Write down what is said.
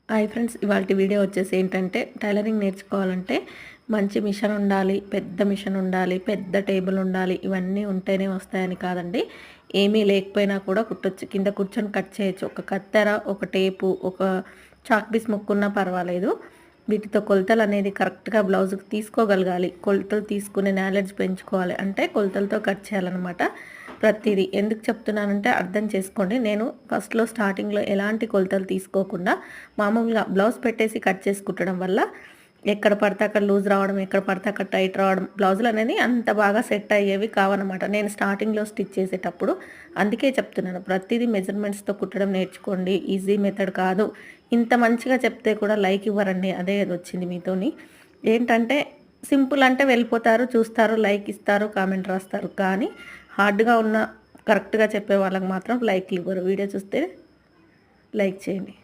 Hi friends, ఇవాల్టి video వచ్చేసి ఏంటంటే టైలరింగ్ నేర్చుకోవాలంటే మంచి మిషన్ ఉండాలి, పెద్ద మిషన్ ఉండాలి, పెద్ద టేబుల్ ఉండాలి. ఇవన్నీ ఉంటేనే వస్తాయని కాదండి. ఏమీ లేకపోయినా కూడా కుట్టొచ్చు. కింద కూర్చొని కట్ చేయొచ్చు. ఒక కత్తెర, ఒక టేపు, ఒక చాక్ పీస్ ముక్కున్నా పర్వాలేదు. వీటితో కొలతలు అనేది కరెక్ట్గా బ్లౌజ్కి తీసుకోగలగాలి. కొలతలు తీసుకునే నాలెడ్జ్ పెంచుకోవాలి. అంటే కొలతలతో కట్ చేయాలన్నమాట. ప్రతిదీ ఎందుకు చెప్తున్నానంటే అర్థం చేసుకోండి. నేను ఫస్ట్‌లో స్టార్టింగ్‌లో ఎలాంటి కొలతలు తీసుకోకుండా మామూలుగా బ్లౌజ్ పెట్టేసి కట్ చేసి కుట్టడం వల్ల ఎక్కడ పడితే అక్కడ లూజ్ రావడం, ఎక్కడ పడితే అక్కడ టైట్ రావడం, బ్లౌజులనేది అంత బాగా సెట్ అయ్యేవి కావనమాట. నేను స్టార్టింగ్‌లో స్టిచ్ చేసేటప్పుడు. అందుకే చెప్తున్నాను, ప్రతిదీ మెజర్‌మెంట్స్‌తో కుట్టడం నేర్చుకోండి. ఈజీ మెథడ్ కాదు. ఇంత మంచిగా చెప్తే కూడా లైక్ ఇవ్వరండి. అదే వచ్చింది మీతోని. ఏంటంటే సింపుల్ అంటే వెళ్ళిపోతారు, చూస్తారు, లైక్ ఇస్తారు, కామెంట్ రాస్తారు. కానీ హార్డ్‌గా ఉన్న కరెక్ట్‌గా చెప్పే వాళ్ళకి మాత్రం లైక్‌లు ఇవ్వరు. వీడియో చూస్తే లైక్ చేయండి.